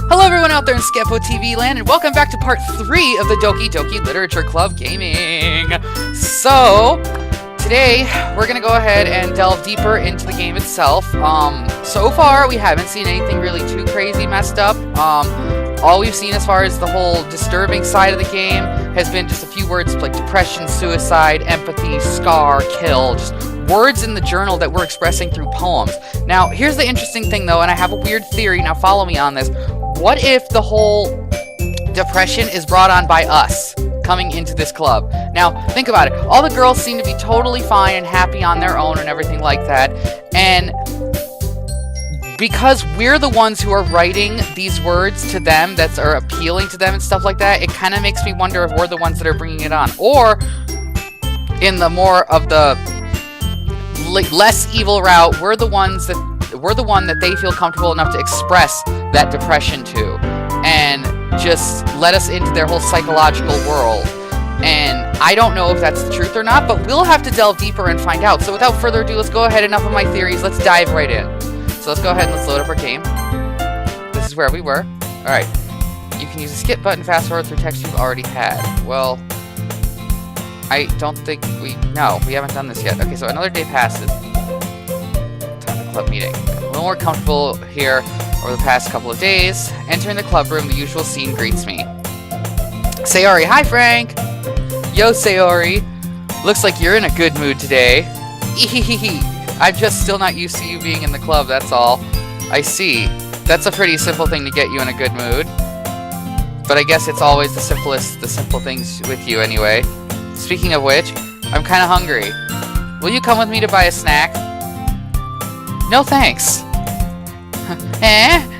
Hello everyone out there in SkepoTV Land, and welcome back to part 3 of the Doki Doki Literature Club gaming. So, today we're going to go ahead and delve deeper into the game itself. So far we haven't seen anything really too crazy messed up. All we've seen as far as the whole disturbing side of the game has been just a few words like depression, suicide, empathy, scar, kill, just words in the journal that we're expressing through poems. Now, here's the interesting thing though, and I have a weird theory, now follow me on this. What if the whole depression is brought on by us coming into this club? Now, think about it. All the girls seem to be totally fine and happy on their own and everything like that. And because we're the ones who are writing these words to them that are appealing to them and stuff like that, it kind of makes me wonder if we're the ones that are bringing it on. Or, in the more of the less evil route, we're the one that they feel comfortable enough to express that depression to, and just let us into their whole psychological world. And I don't know if that's the truth or not, but we'll have to delve deeper and find out. So without further ado, let's go ahead. Enough of my theories. Let's dive right in. So let's go ahead and let's load up our game. This is where we were. Alright. You can use the skip button, fast forward through text you've already had. Well, I don't think no, we haven't done this yet. Okay, so another day passes. Time to club meeting. A little more comfortable here over the past couple of days. Entering the club room, the usual scene greets me. Sayori, hi Frank! Yo Sayori, looks like you're in a good mood today. Ehehehe. I'm just still not used to you being in the club, that's all. I see. That's a pretty simple thing to get you in a good mood. But I guess it's always the simple things with you anyway. Speaking of which, I'm kinda hungry. Will you come with me to buy a snack? No thanks.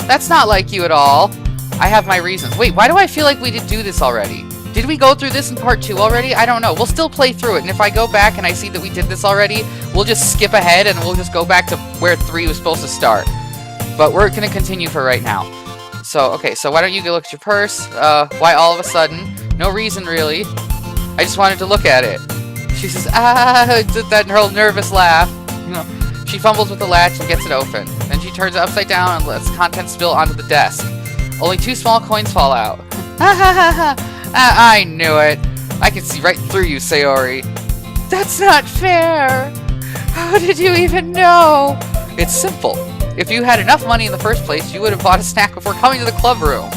That's not like you at all. I have my reasons. Wait, why do I feel like we did do this already? Did we go through this in part 2 already? I don't know. We'll still play through it, and if I go back and I see that we did this already, we'll just skip ahead and we'll just go back to where 3 was supposed to start. But we're gonna continue for right now. So, okay, so why don't you go look at your purse? Why all of a sudden? No reason, really. I just wanted to look at it. She says, that whole nervous laugh. You know, she fumbles with the latch and gets it open. Then she turns it upside down and lets contents spill onto the desk. Only 2 small coins fall out. I knew it. I can see right through you, Sayori. That's not fair. How did you even know? It's simple. If you had enough money in the first place, you would have bought a snack before coming to the club room.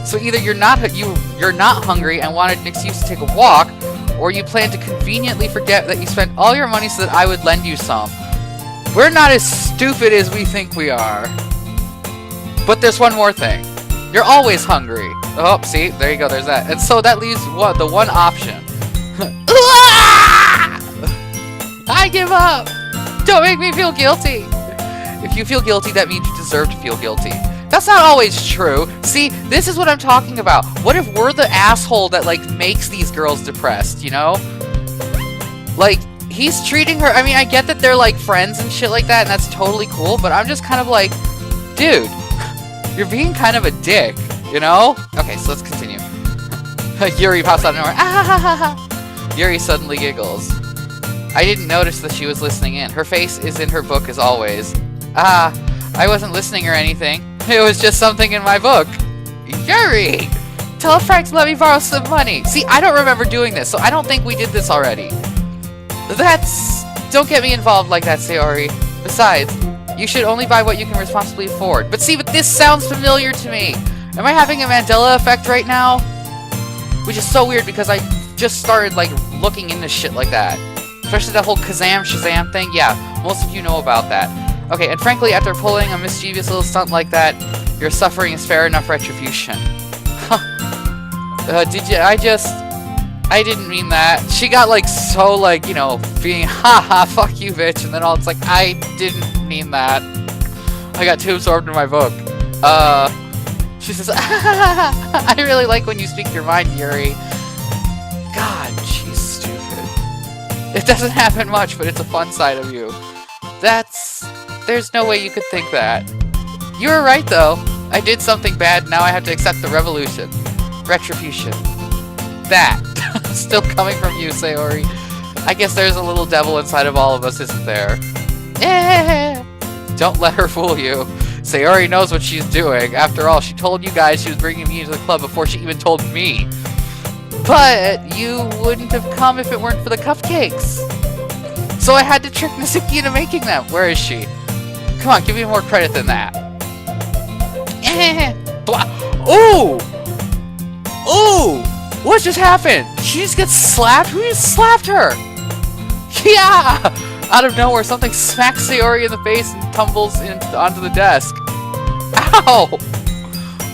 So either you're not hungry and wanted an excuse to take a walk, or you plan to conveniently forget that you spent all your money so that I would lend you some. We're not as stupid as we think we are. But there's one more thing. You're always hungry. Oh, see? There you go, there's that. And so that leaves the one option. I give up! Don't make me feel guilty! If you feel guilty, that means you deserve to feel guilty. That's not always true. See, this is what I'm talking about. What if we're the asshole that, like, makes these girls depressed, you know? Like, he's treating her... I mean, I get that they're, like, friends and shit like that, and that's totally cool, but I'm just kind of like, dude, you're being kind of a dick, you know? Okay, so let's continue. Yuri pops out of nowhere. Ah! Yuri suddenly giggles. I didn't notice that she was listening in. Her face is in her book as always. Ah, I wasn't listening or anything. It was just something in my book. Yuri! Tell Frank to let me borrow some money. See, I don't remember doing this, so I don't think we did this already. Don't get me involved like that, Sayori. Besides, you should only buy what you can responsibly afford. But see, this sounds familiar to me. Am I having a Mandela effect right now? Which is so weird because I just started, like, looking into shit like that. Especially that whole Kazam Shazam thing. Yeah, most of you know about that. Okay, and frankly, after pulling a mischievous little stunt like that, your suffering is fair enough retribution. I didn't mean that. She got, like, so, like, you know, being, haha, fuck you, bitch, and then all it's like, I didn't mean that. I got too absorbed in my book. She says, I really like when you speak your mind, Yuri. God, she's stupid. It doesn't happen much, but it's a fun side of you. There's no way you could think that. You were right, though. I did something bad, now I have to accept the revolution. Retribution. That. Still coming from you, Sayori. I guess there's a little devil inside of all of us, isn't there? Don't let her fool you. Sayori knows what she's doing. After all, she told you guys she was bringing me into the club before she even told me. But you wouldn't have come if it weren't for the cupcakes. So I had to trick Natsuki into making them. Where is she? Come on, give me more credit than that. Ooh! Ooh! What just happened? She just gets slapped? Who just slapped her? Yeah! Out of nowhere, something smacks Sayori in the face and tumbles onto the desk. Ow!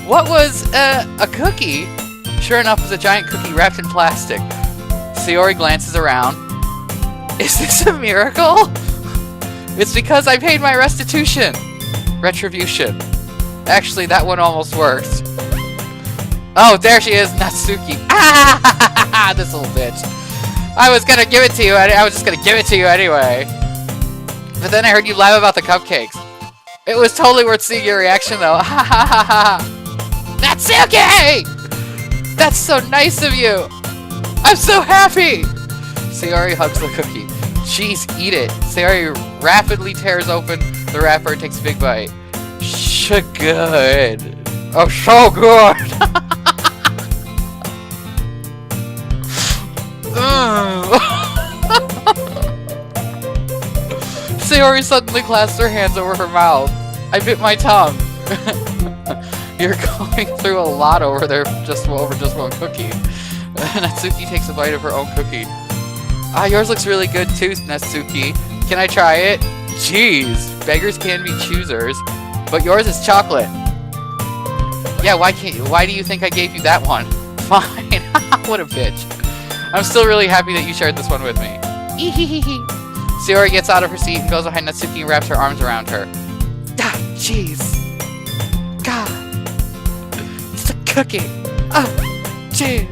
What was, a cookie? Sure enough, it was a giant cookie wrapped in plastic. Sayori glances around. Is this a miracle? It's because I paid my restitution. Retribution. Actually, that one almost worked. Oh, there she is, Natsuki. Ah, this little bitch. I was gonna give it to you. I was just gonna give it to you anyway. But then I heard you laugh about the cupcakes. It was totally worth seeing your reaction, though. Ha ha ha ha. Natsuki! That's so nice of you. I'm so happy. Sayori hugs the cookie. Jeez, eat it. Sayori rapidly tears open the wrapper and takes a big bite. Good. Oh, so good. Sayori suddenly clasps her hands over her mouth. I bit my tongue. You're going through a lot over there, just one cookie. Natsuki takes a bite of her own cookie. Ah, yours looks really good too, Natsuki. Can I try it? Jeez, beggars can be choosers, but yours is chocolate. Yeah, why do you think I gave you that one? Fine. What a bitch. I'm still really happy that you shared this one with me. Sayori gets out of her seat and goes behind Natsuki and wraps her arms around her. Ah, jeez. God. It's a cookie. Oh, jeez.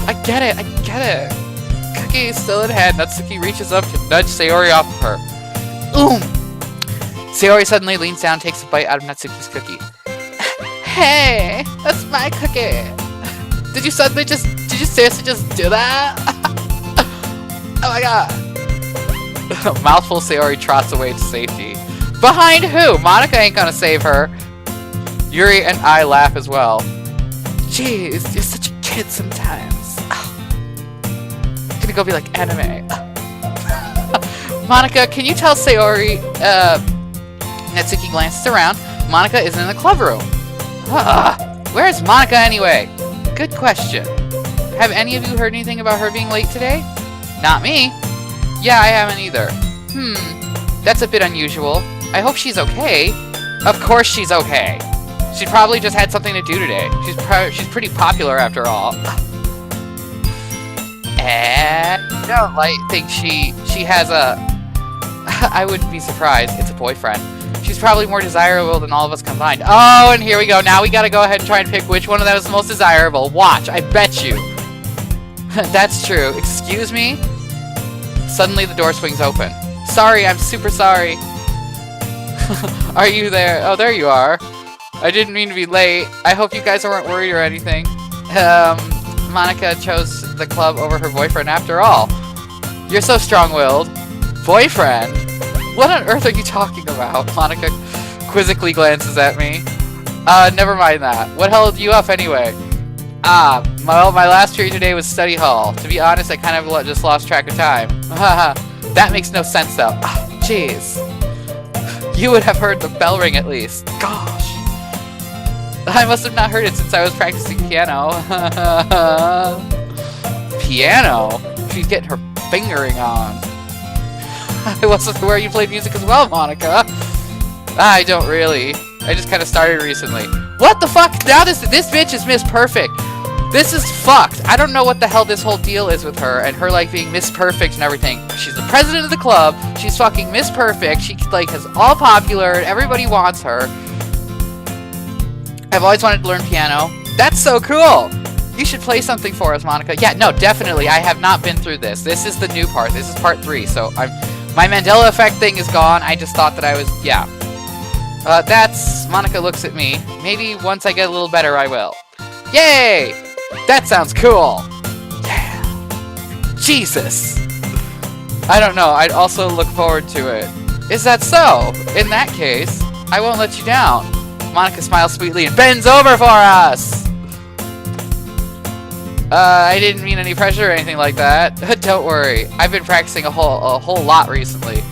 I get it. Cookie is still in hand. Natsuki reaches up to nudge Sayori off of her. Sayori suddenly leans down and takes a bite out of Natsuki's cookie. Hey, that's my cookie. Did you seriously just do that? Oh my god. Mouthful, Sayori trots away to safety. Behind who? Monica ain't gonna save her. Yuri and I laugh as well. Jeez, you're such a kid sometimes. Gonna go be like anime. Monica, can you tell Sayori? Natsuki glances around. Monica isn't in the club room. Where's Monica anyway? Good question. Have any of you heard anything about her being late today? Not me. Yeah, I haven't either. That's a bit unusual. I hope she's okay. Of course she's okay. She probably just had something to do today. She's pretty popular after all. And I don't think she has a... I wouldn't be surprised. It's a boyfriend. She's probably more desirable than all of us combined. Oh, and here we go. Now we gotta go ahead and try and pick which one of them is the most desirable. Watch, I bet you. That's true. Excuse me? Suddenly the door swings open. Sorry, I'm super sorry. Are you there? Oh, there you are. I didn't mean to be late. I hope you guys weren't worried or anything. Monica chose the club over her boyfriend after all. You're so strong-willed. Boyfriend? What on earth are you talking about? Monica quizzically glances at me. Never mind that. What held you up anyway? Well, my last period today was study hall. To be honest, I kind of just lost track of time. That makes no sense though. Jeez. You would have heard the bell ring at least. Gosh. I must have not heard it since I was practicing piano. Piano? She's getting her fingering on. I wasn't aware you played music as well, Monica. I don't really. I just kind of started recently. What the fuck? Now this bitch is Miss Perfect. This is fucked. I don't know what the hell this whole deal is with her and her like being Miss Perfect and everything. She's the president of the club. She's fucking Miss Perfect. She like is all popular and everybody wants her. I've always wanted to learn piano. That's so cool. You should play something for us, Monica. Yeah, no, definitely. I have not been through this. This is the new part. This is part 3. So my Mandela effect thing is gone. I just thought that I was, yeah. Monica looks at me. Maybe once I get a little better, I will. Yay! That sounds cool. Yeah. Jesus. I don't know. I'd also look forward to it. Is that so? In that case, I won't let you down. Monica smiles sweetly and bends over for us. I didn't mean any pressure or anything like that. Don't worry. I've been practicing a whole lot recently.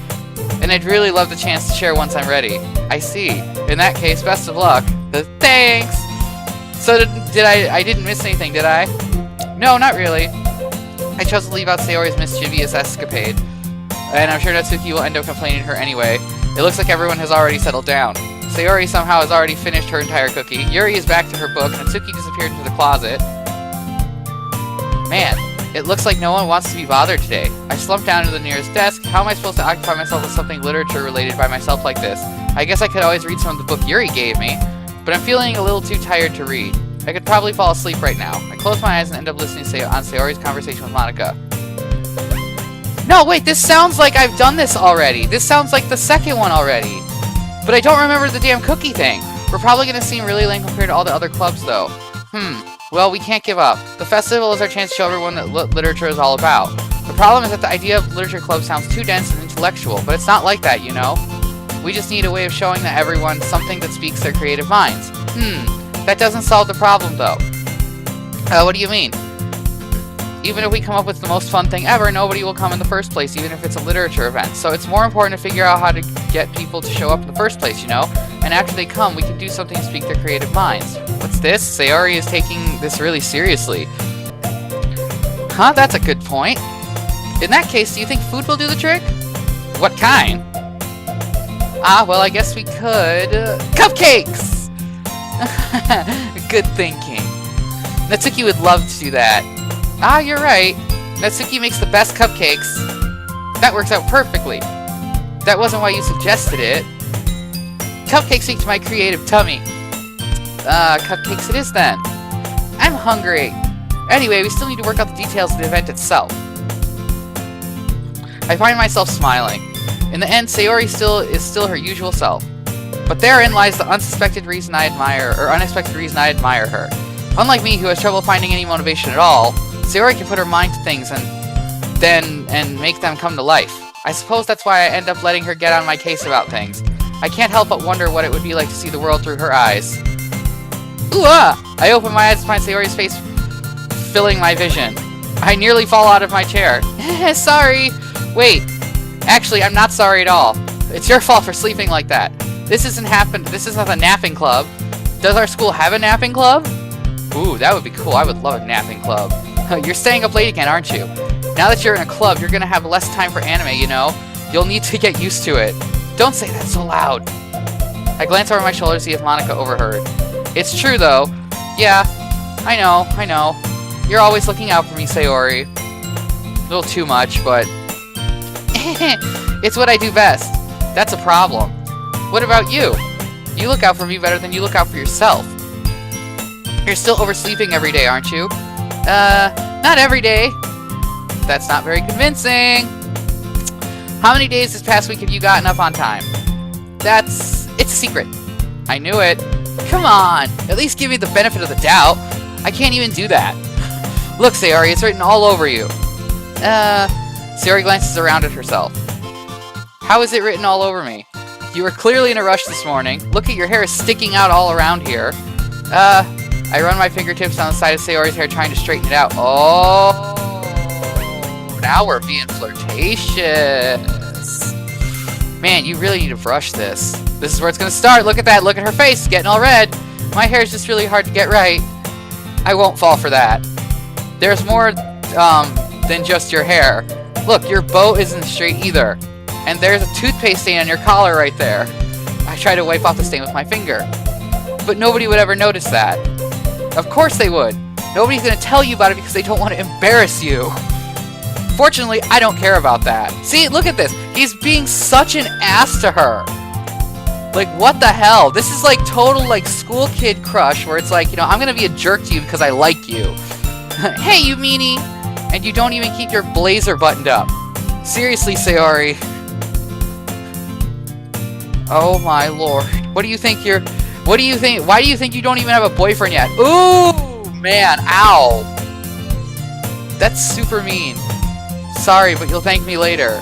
And I'd really love the chance to share once I'm ready. I see. In that case, best of luck. Thanks! So I didn't miss anything, did I? No, not really. I chose to leave out Sayori's mischievous escapade. And I'm sure Natsuki will end up complaining to her anyway. It looks like everyone has already settled down. Sayori somehow has already finished her entire cookie. Yuri is back to her book. Natsuki disappeared into the closet. Man, it looks like no one wants to be bothered today. I slumped down to the nearest desk. How am I supposed to occupy myself with something literature-related by myself like this? I guess I could always read some of the book Yuri gave me, but I'm feeling a little too tired to read. I could probably fall asleep right now. I close my eyes and end up listening on Sayori's conversation with Monica. No, wait, this sounds like I've done this already. This sounds like the second one already. But I don't remember the damn cookie thing. We're probably going to seem really lame compared to all the other clubs, though. Well, we can't give up. The festival is our chance to show everyone what literature is all about. The problem is that the idea of literature club sounds too dense and intellectual, but it's not like that, you know? We just need a way of showing that everyone something that speaks their creative minds. That doesn't solve the problem, though. What do you mean? Even if we come up with the most fun thing ever, nobody will come in the first place, even if it's a literature event. So it's more important to figure out how to get people to show up in the first place, you know? And after they come, we can do something to speak their creative minds. What's this? Sayori is taking this really seriously. Huh, that's a good point. In that case, do you think food will do the trick? What kind? Well, I guess we could... Cupcakes! Good thinking. Natsuki would love to do that. You're right. Natsuki makes the best cupcakes. That works out perfectly. That wasn't why you suggested it. Cupcakes speak to my creative tummy. Cupcakes it is then. I'm hungry. Anyway, we still need to work out the details of the event itself. I find myself smiling. In the end, Sayori is still her usual self. But therein lies the unexpected reason I admire her. Unlike me, who has trouble finding any motivation at all, Sayori can put her mind to things and make them come to life. I suppose that's why I end up letting her get on my case about things. I can't help but wonder what it would be like to see the world through her eyes. I open my eyes to find Sayori's face filling my vision. I nearly fall out of my chair. Sorry. Wait. Actually, I'm not sorry at all. It's your fault for sleeping like that. This isn't a napping club. Does our school have a napping club? Ooh, that would be cool. I would love a napping club. You're staying up late again, aren't you? Now that you're in a club, you're gonna have less time for anime, you know? You'll need to get used to it. Don't say that so loud. I glance over my shoulder to see if Monica overheard. It's true, though. Yeah, I know. You're always looking out for me, Sayori. A little too much, but... It's what I do best. That's a problem. What about you? You look out for me better than you look out for yourself. You're still oversleeping every day, aren't you? Not every day. That's not very convincing. How many days this past week have you gotten up on time? It's a secret. I knew it. Come on, at least give me the benefit of the doubt. I can't even do that. Look, Sayori, it's written all over you. Sayori glances around at herself. How is it written all over me? You were clearly in a rush this morning. Look at your hair sticking out all around here. I run my fingertips down the side of Sayori's hair trying to straighten it out. Oh, now we're being flirtatious. Man, you really need to brush this. This is where it's gonna start. Look at that. Look at her face. It's getting all red. My hair is just really hard to get right. I won't fall for that. There's more than just your hair. Look, your bow isn't straight either. And there's a toothpaste stain on your collar right there. I try to wipe off the stain with my finger. But nobody would ever notice that. Of course they would. Nobody's gonna tell you about it because they don't want to embarrass you. Fortunately, I don't care about that. See, look at this. He's being such an ass to her. Like, what the hell? This is like total, like, school kid crush where it's like, you know, I'm gonna be a jerk to you because I like you. Hey, you meanie! And you don't even keep your blazer buttoned up. Seriously, Sayori. Oh my lord. What do you think why do you think you don't even have a boyfriend yet? Ooh, man, ow. That's super mean. Sorry, but you'll thank me later.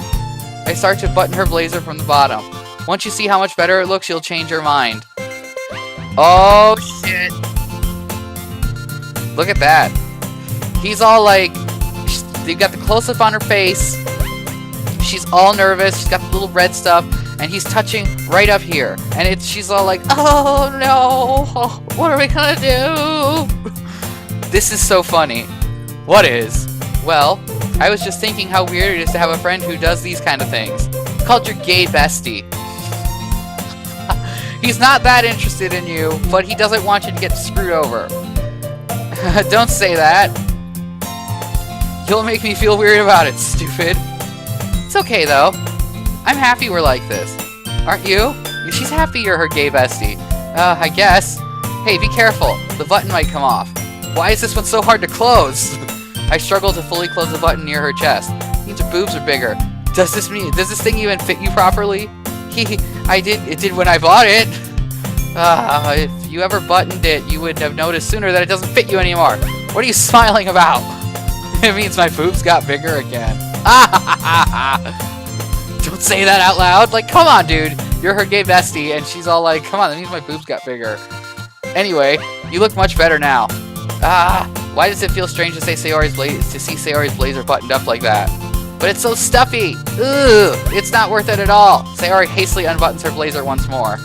I start to button her blazer from the bottom. Once you see how much better it looks, you'll change your mind. Oh, shit. Look at that. He's all like... You got the close-up on her face. She's all nervous. She's got the little red stuff. And he's touching right up here. And she's all like, oh, no. What are we gonna do? This is so funny. What is? Well, I was just thinking how weird it is to have a friend who does these kind of things. Called your gay bestie. He's not that interested in you, but he doesn't want you to get screwed over. Don't say that. You'll make me feel weird about it, stupid. It's okay, though. I'm happy we're like this. Aren't you? She's happy you're her gay bestie. I guess. Hey, be careful. The button might come off. Why is this one so hard to close? I struggle to fully close the button near her chest. It means her boobs are bigger. Does this thing even fit you properly? It did when I bought it. If you ever buttoned it, you would have noticed sooner that it doesn't fit you anymore. What are you smiling about? It means my boobs got bigger again. Don't say that out loud. Like, come on, dude. You're her gay bestie, and she's all like, come on, that means my boobs got bigger. Anyway, you look much better now. Why does it feel strange to see Sayori's blazer buttoned up like that? But it's so stuffy. Ugh, it's not worth it at all. Sayori hastily unbuttons her blazer once more.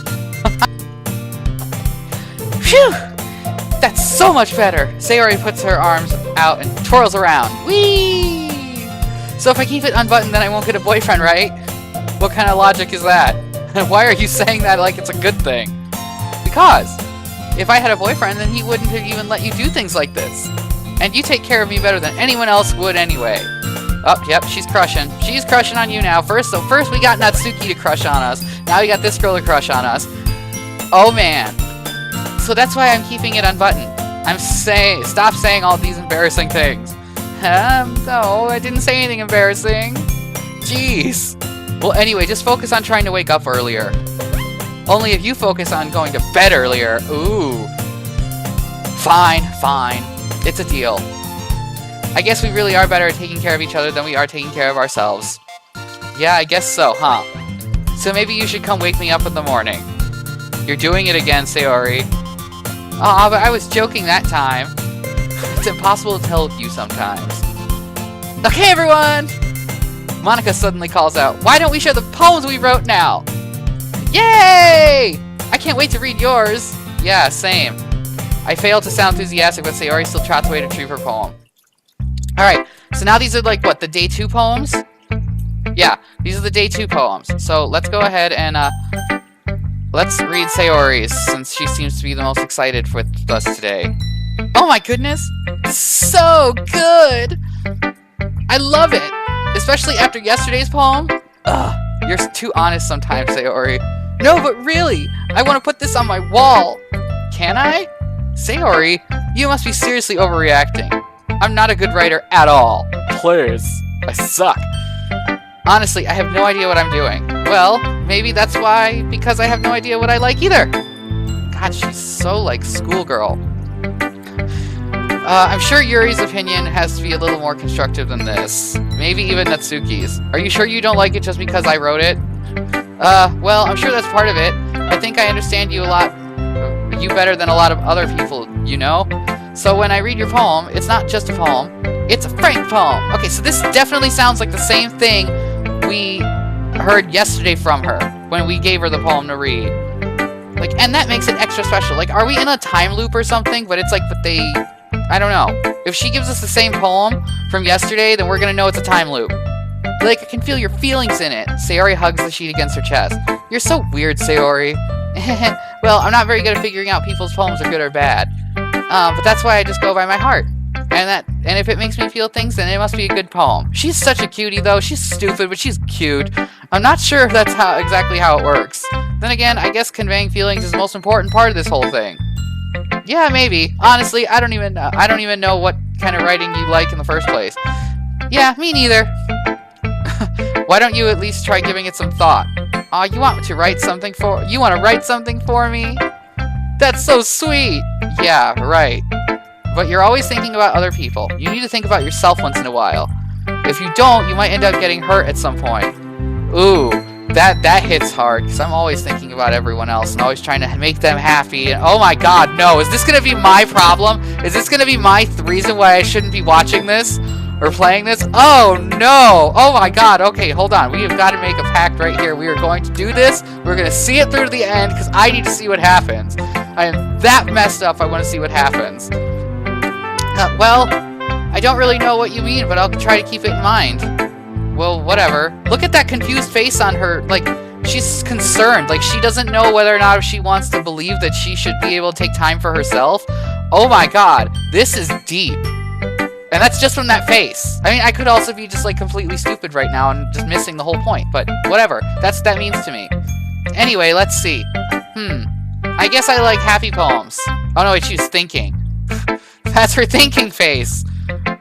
Phew! That's so much better. Sayori puts her arms out and twirls around. Whee! So if I keep it unbuttoned, then I won't get a boyfriend, right? What kind of logic is that? Why are you saying that like it's a good thing? Because if I had a boyfriend, then he wouldn't have even let you do things like this. And you take care of me better than anyone else would anyway. Oh, yep, she's crushing. She's crushing on you now. First we got Natsuki to crush on us. Now we got this girl to crush on us. Oh, man. So that's why I'm keeping it unbuttoned. Stop saying all these embarrassing things. No, I didn't say anything embarrassing. Jeez. Well, anyway, just focus on trying to wake up earlier. Only if you focus on going to bed earlier. Ooh. Fine. It's a deal. I guess we really are better at taking care of each other than we are taking care of ourselves. Yeah, I guess so, huh? So maybe you should come wake me up in the morning. You're doing it again, Sayori. Aw, but I was joking that time. It's impossible to tell with you sometimes. Okay, everyone! Monica suddenly calls out, why don't we share the poems we wrote now? Yay! I can't wait to read yours. Yeah, same. I fail to sound enthusiastic, but Sayori still trots away to retrieve her poem. Alright, so now these are like, what, the day 2 poems? Yeah, these are the day 2 poems. So let's go ahead and, let's read Sayori's, since she seems to be the most excited with us today. Oh my goodness! So good! I love it! Especially after yesterday's poem. Ugh, you're too honest sometimes, Sayori. No, but really, I want to put this on my wall. Can I? Sayori, you must be seriously overreacting. I'm not a good writer at all. Please. I suck. Honestly, I have no idea what I'm doing. Well, maybe that's why, because I have no idea what I like either. God, she's so like schoolgirl. I'm sure Yuri's opinion has to be a little more constructive than this. Maybe even Natsuki's. Are you sure you don't like it just because I wrote it? Well, I'm sure that's part of it. I think I understand you better than a lot of other people, you know? So when I read your poem, it's not just a poem, it's a frank poem. Okay, so this definitely sounds like the same thing we heard yesterday from her when we gave her the poem to read. Like, and that makes it extra special. Like, are we in a time loop or something? But it's like, I don't know. If she gives us the same poem from yesterday, then we're gonna know it's a time loop. Like, I can feel your feelings in it. Sayori hugs the sheet against her chest. You're so weird, Sayori. Well, I'm not very good at figuring out people's poems are good or bad. But that's why I just go by my heart. And if it makes me feel things, then it must be a good poem. She's such a cutie, though. She's stupid, but she's cute. I'm not sure if that's exactly how it works. Then again, I guess conveying feelings is the most important part of this whole thing. Yeah, maybe. Honestly, I don't even know what kind of writing you like in the first place. Yeah, me neither. Why don't you at least try giving it some thought? Aw, you want to write something for me? That's so sweet! Yeah, right. But you're always thinking about other people. You need to think about yourself once in a while. If you don't, you might end up getting hurt at some point. Ooh, that hits hard, because I'm always thinking about everyone else and always trying to make them happy. And oh my god, no. Is this going to be my problem? Is this going to be my reason why I shouldn't be watching this? Or playing this? Oh no! Oh my god, okay, hold on. We have got to make a pact right here. We are going to do this. We're going to see it through to the end, because I need to see what happens. I am that messed up, I want to see what happens. Well, I don't really know what you mean, but I'll try to keep it in mind. Well, whatever. Look at that confused face on her. Like, she's concerned. Like, she doesn't know whether or not she wants to believe that she should be able to take time for herself. Oh my god, this is deep. And that's just from that face. I mean, I could also be just, like, completely stupid right now and just missing the whole point. But whatever. That's what that means to me. Anyway, let's see. I guess I like happy poems. Oh no, wait, she was thinking. That's her thinking face.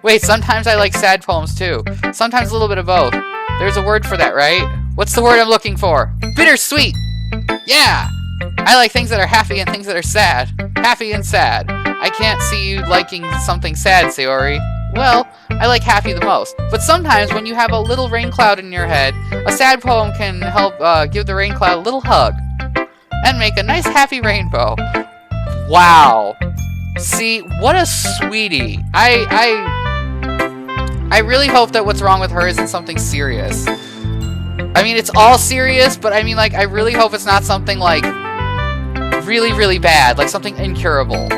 Wait, sometimes I like sad poems too. Sometimes a little bit of both. There's a word for that, right? What's the word I'm looking for? Bittersweet! Yeah! I like things that are happy and things that are sad. Happy and sad. I can't see you liking something sad, Sayori. Well, I like happy the most. But sometimes when you have a little rain cloud in your head, a sad poem can help give the rain cloud a little hug. And make a nice happy rainbow. Wow. See, what a sweetie. I really hope that what's wrong with her isn't something serious. I mean, it's all serious, but I mean, like, I really hope it's not something, like, really, really bad. Like, something incurable.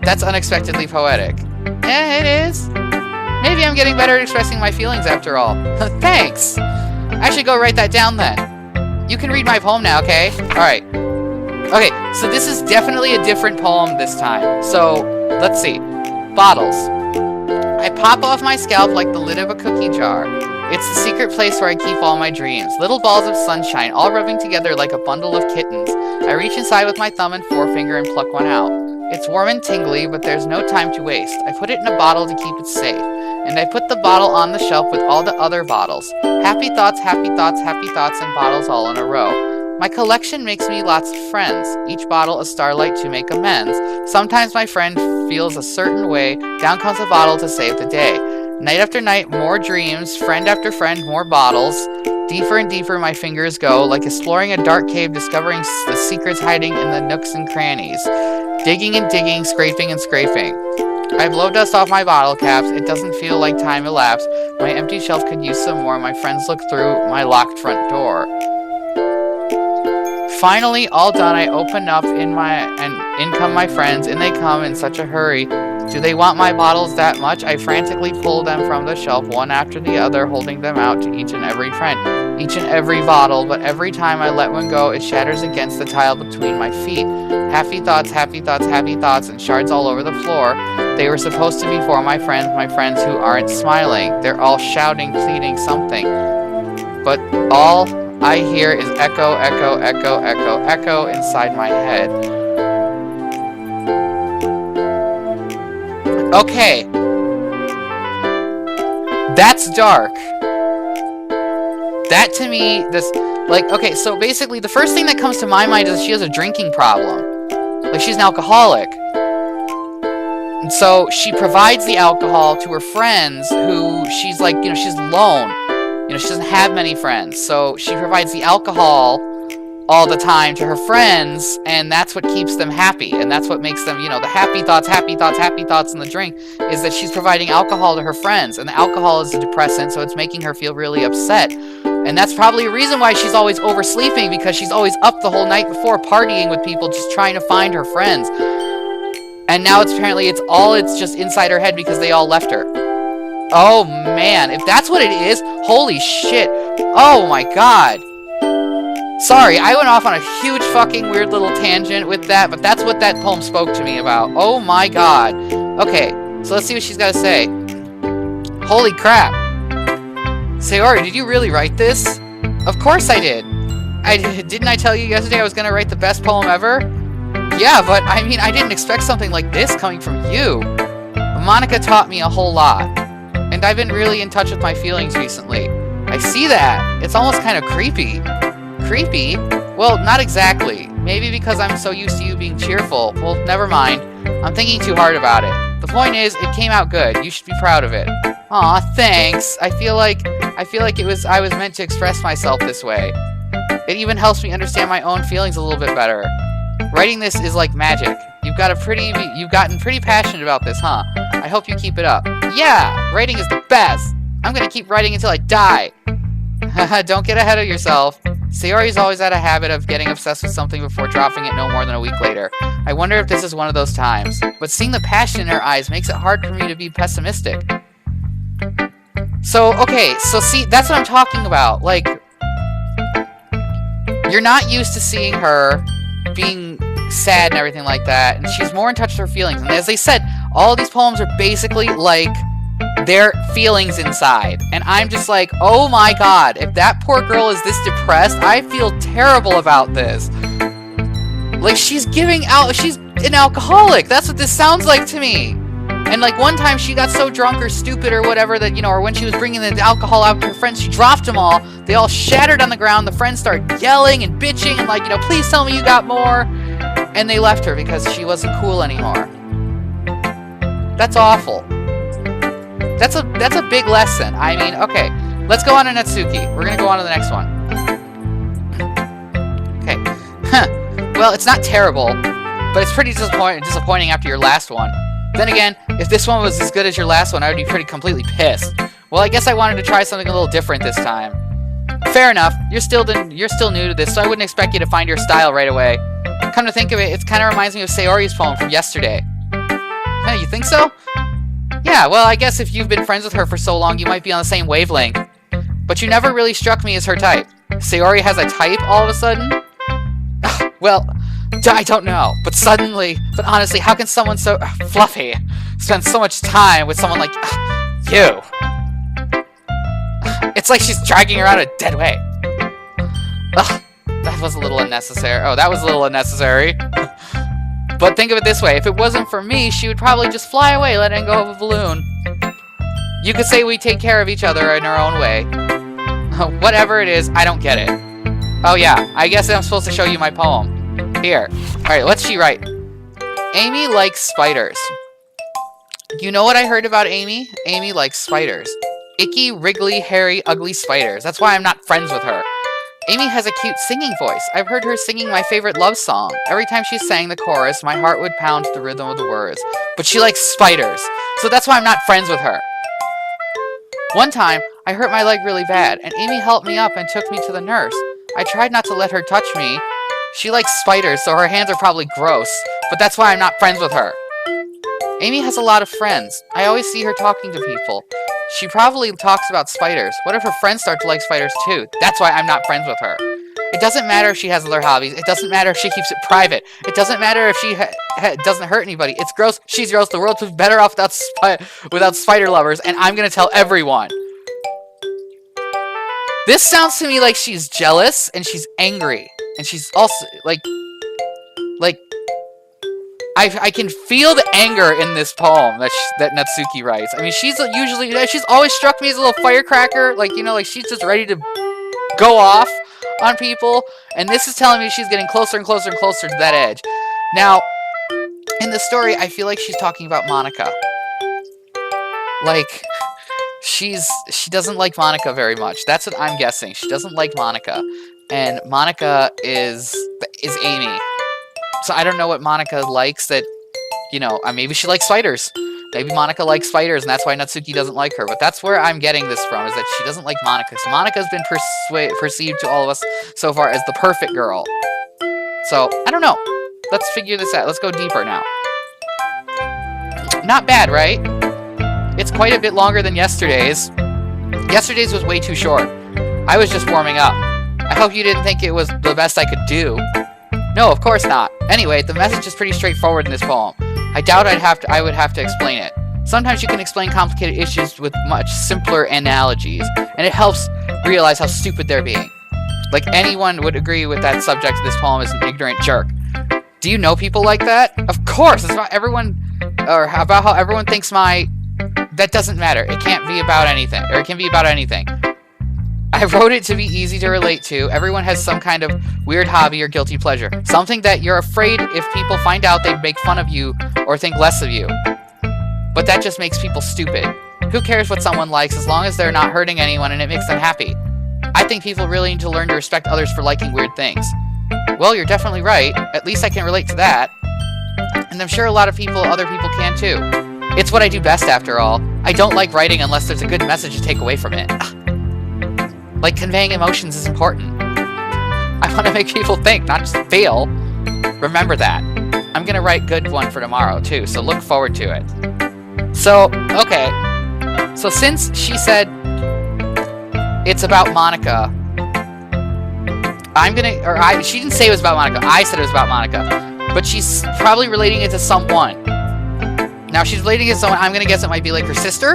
That's unexpectedly poetic. Eh, it is. Maybe I'm getting better at expressing my feelings after all. Thanks! I should go write that down then. You can read my poem now, okay? Alright. Okay, so this is definitely a different poem this time. So, let's see. Bottles. I pop off my scalp like the lid of a cookie jar. It's the secret place where I keep all my dreams. Little balls of sunshine, all rubbing together like a bundle of kittens. I reach inside with my thumb and forefinger and pluck one out. It's warm and tingly, but there's no time to waste. I put it in a bottle to keep it safe. And I put the bottle on the shelf with all the other bottles. Happy thoughts, happy thoughts, happy thoughts, and bottles all in a row. My collection makes me lots of friends, each bottle a starlight to make amends. Sometimes my friend feels a certain way, down comes a bottle to save the day. Night after night, more dreams, friend after friend, more bottles. Deeper and deeper my fingers go, like exploring a dark cave, discovering the secrets hiding in the nooks and crannies. Digging and digging, scraping and scraping. I blow dust off my bottle caps, it doesn't feel like time elapsed. My empty shelf could use some more, my friends look through my locked front door. Finally, all done, I open up and in come my friends, and they come in such a hurry. Do they want my bottles that much? I frantically pull them from the shelf, one after the other, holding them out to each and every friend. Each and every bottle, but every time I let one go, it shatters against the tile between my feet. Happy thoughts, happy thoughts, happy thoughts, and shards all over the floor. They were supposed to be for my friends who aren't smiling. They're all shouting, pleading something. But all I hear is echo, echo, echo, echo, echo inside my head. Okay. That's dark. That to me, okay, so basically the first thing that comes to my mind is she has a drinking problem. Like, she's an alcoholic. And so she provides the alcohol to her friends who she's like, she's alone. She doesn't have many friends, so she provides the alcohol all the time to her friends, and that's what keeps them happy, and that's what makes them, the happy thoughts, happy thoughts, happy thoughts in the drink, is that she's providing alcohol to her friends, and the alcohol is a depressant, so it's making her feel really upset, and that's probably a reason why she's always oversleeping, because she's always up the whole night before partying with people, just trying to find her friends, and now it's just inside her head because they all left her. Oh man, if that's what it is, holy shit. Oh my god. Sorry, I went off on a huge fucking weird little tangent with that, but that's what that poem spoke to me about. Oh my god. Okay, so let's see what she's got to say. Holy crap. Sayori, did you really write this? Of course I did. Didn't I tell you yesterday I was going to write the best poem ever? Yeah, but I mean, I didn't expect something like this coming from you. Monica taught me a whole lot. And I've been really in touch with my feelings recently. I see that. It's almost kind of creepy. Creepy? Well, not exactly. Maybe because I'm so used to you being cheerful. Well, never mind. I'm thinking too hard about it. The point is, it came out good. You should be proud of it. Aw, thanks. I feel like I was meant to express myself this way. It even helps me understand my own feelings a little bit better. Writing this is like magic. You've gotten pretty passionate about this, huh? I hope you keep it up. Yeah, writing is the best. I'm gonna keep writing until I die. Don't get ahead of yourself. Sayori's always had a habit of getting obsessed with something before dropping it no more than a week later. I wonder if this is one of those times. But seeing the passion in her eyes makes it hard for me to be pessimistic. So, okay, so see, that's what I'm talking about. Like, you're not used to seeing her being sad and everything like that, and she's more in touch with her feelings. And as they said, all these poems are basically like their feelings inside. And I'm just like, oh my god, if that poor girl is this depressed, I feel terrible about this. Like, she's an alcoholic. That's what this sounds like to me. And like one time she got so drunk or stupid or whatever that, you know, or when she was bringing the alcohol out to her friends, she dropped them all. They all shattered on the ground. The friends started yelling and bitching and like, you know, please tell me you got more. And they left her because she wasn't cool anymore. That's awful. That's a big lesson. I mean, okay, let's go on to Natsuki. We're gonna go on to the next one. Okay. Well, it's not terrible, but it's pretty disappointing after your last one. Then again, if this one was as good as your last one, I would be completely pissed. Well, I guess I wanted to try something a little different this time. Fair enough. You're still new to this, so I wouldn't expect you to find your style right away. Come to think of it, it kind of reminds me of Sayori's poem from yesterday. Hey, you think so? Yeah, well, I guess if you've been friends with her for so long, you might be on the same wavelength. But you never really struck me as her type. Sayori has a type all of a sudden? Well, I don't know, but honestly, how can someone so fluffy spend so much time with someone like you? It's like she's dragging her out a dead weight. Ugh, that was a little unnecessary. Oh, that was a little unnecessary. But think of it this way, if it wasn't for me, she would probably just fly away, letting go of a balloon. You could say we take care of each other in our own way. Whatever it is, I don't get it. Oh yeah, I guess I'm supposed to show you my poem. Here. Alright, what's she write? Amy likes spiders. You know what I heard about Amy? Amy likes spiders. Icky, wriggly, hairy, ugly spiders. That's why I'm not friends with her. Amy has a cute singing voice. I've heard her singing my favorite love song. Every time she sang the chorus, my heart would pound to the rhythm of the words. But she likes spiders. So that's why I'm not friends with her. One time, I hurt my leg really bad, and Amy helped me up and took me to the nurse. I tried not to let her touch me. She likes spiders, so her hands are probably gross, but that's why I'm not friends with her. Amy has a lot of friends. I always see her talking to people. She probably talks about spiders. What if her friends start to like spiders too? That's why I'm not friends with her. It doesn't matter if she has other hobbies. It doesn't matter if she keeps it private. It doesn't matter if she doesn't hurt anybody. It's gross. She's gross. The world would be better off without spider lovers, and I'm gonna tell everyone. This sounds to me like she's jealous and she's angry. And she's also, like, I can feel the anger in this poem that Natsuki writes. I mean, she's always struck me as a little firecracker. Like, you know, like she's just ready to go off on people. And this is telling me she's getting closer and closer and closer to that edge. Now, in the story, I feel like she's talking about Monica. Like, she doesn't like Monica very much. That's what I'm guessing. She doesn't like Monica. And Monica is Amy. So I don't know what Monica likes that, you know, maybe she likes spiders. Maybe Monica likes spiders, and that's why Natsuki doesn't like her. But that's where I'm getting this from, is that she doesn't like Monica. So Monica's been perceived to all of us so far as the perfect girl. So, I don't know. Let's figure this out. Let's go deeper now. Not bad, right? It's quite a bit longer than yesterday's. Yesterday's was way too short. I was just warming up. I hope you didn't think it was the best I could do. No, of course not. Anyway, the message is pretty straightforward in this poem. I doubt I would have to explain it. Sometimes you can explain complicated issues with much simpler analogies, and it helps realize how stupid they're being. Like, anyone would agree with that subject of this poem is an ignorant jerk. Do you know people like that? Of course! It's about everyone, or about how everyone thinks that doesn't matter. It can't be about anything, or it can be about anything. I wrote it to be easy to relate to. Everyone has some kind of weird hobby or guilty pleasure. Something that you're afraid if people find out they'd make fun of you or think less of you. but that just makes people stupid. Who cares what someone likes as long as they're not hurting anyone and it makes them happy? I think people really need to learn to respect others for liking weird things. Well, you're definitely right. At least I can relate to that. And I'm sure a lot of other people can too. It's what I do best, after all. I don't like writing unless there's a good message to take away from it. Like, conveying emotions is important. I want to make people think, not just feel. Remember that. I'm going to write a good one for tomorrow, too, so look forward to it. So, okay. So since she said it's about Monica, she didn't say it was about Monica. I said it was about Monica. But she's probably relating it to someone. Now, if she's relating it to someone, I'm going to guess it might be like her sister.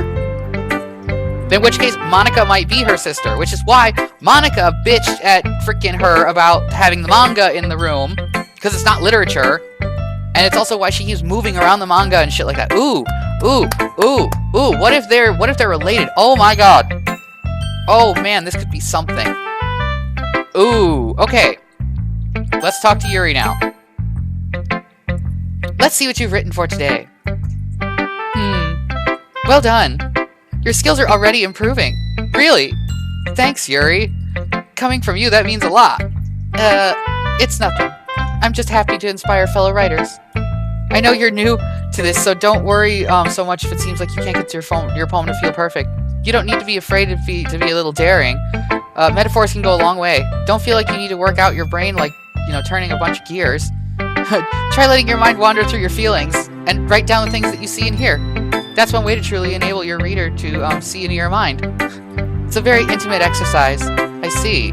In which case, Monica might be her sister, which is why Monica bitched at freaking her about having the manga in the room, because it's not literature, and it's also why she keeps moving around the manga and shit like that. Ooh, what if they're related? Oh my god. Oh man, this could be something. Ooh, okay. Let's talk to Yuri now. Let's see what you've written for today. Well done. Your skills are already improving. Really? Thanks, Yuri. Coming from you, that means a lot. It's nothing. I'm just happy to inspire fellow writers. I know you're new to this, so don't worry so much if it seems like you can't get your poem to feel perfect. You don't need to be afraid to be a little daring. Metaphors can go a long way. Don't feel like you need to work out your brain like, turning a bunch of gears. Try letting your mind wander through your feelings, and write down the things that you see and hear. That's one way to truly enable your reader to see into your mind. It's a very intimate exercise. I see.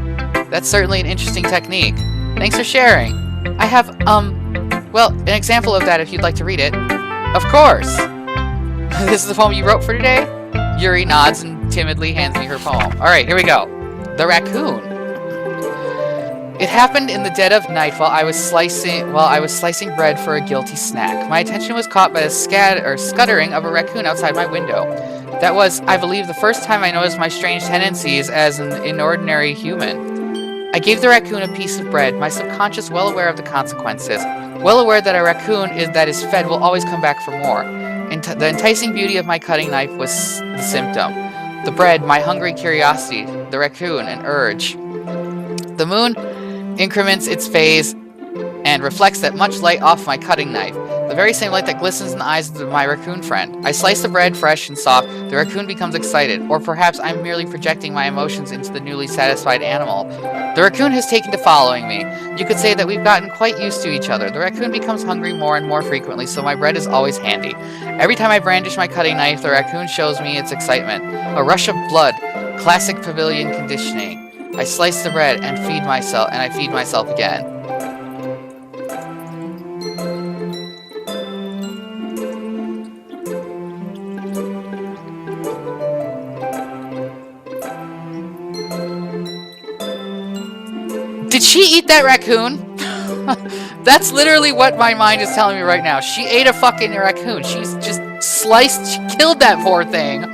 That's certainly an interesting technique. Thanks for sharing. I have, well, an example of that if you'd like to read it. Of course! This is the poem you wrote for today? Yuri nods and timidly hands me her poem. Alright, here we go. The Raccoon. It happened in the dead of night while I was slicing bread for a guilty snack. My attention was caught by the scuttering of a raccoon outside my window. That was, I believe, the first time I noticed my strange tendencies as an inordinary human. I gave the raccoon a piece of bread, my subconscious well aware of the consequences, well aware that a raccoon that is fed will always come back for more. The enticing beauty of my cutting knife was the symptom. The bread, my hungry curiosity, the raccoon, an urge. The moon increments its phase and reflects that much light off my cutting knife, the very same light that glistens in the eyes of my raccoon friend. I slice the bread fresh and soft. The raccoon becomes excited, or perhaps I'm merely projecting my emotions into the newly satisfied animal. The raccoon has taken to following me. You could say that we've gotten quite used to each other. The raccoon becomes hungry more and more frequently, so my bread is always handy. Every time I brandish my cutting knife, the raccoon shows me its excitement. A rush of blood, classic pavilion conditioning. I slice the bread and I feed myself again. Did she eat that raccoon? That's literally what my mind is telling me right now. She ate a fucking raccoon. She's just she killed that poor thing.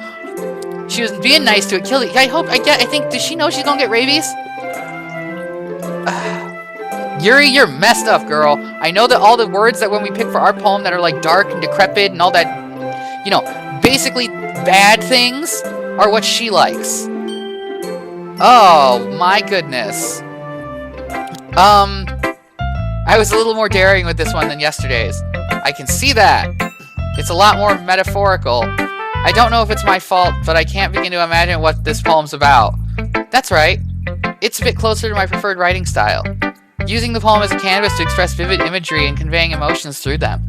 She was being nice to it, killed it. I think, does she know she's gonna get rabies? Yuri, you're messed up, girl. I know that all the words that when we pick for our poem that are like dark and decrepit and all that, basically bad things are what she likes. Oh, my goodness. I was a little more daring with this one than yesterday's. I can see that. It's a lot more metaphorical. I don't know if it's my fault, but I can't begin to imagine what this poem's about. That's right. It's a bit closer to my preferred writing style. Using the poem as a canvas to express vivid imagery and conveying emotions through them.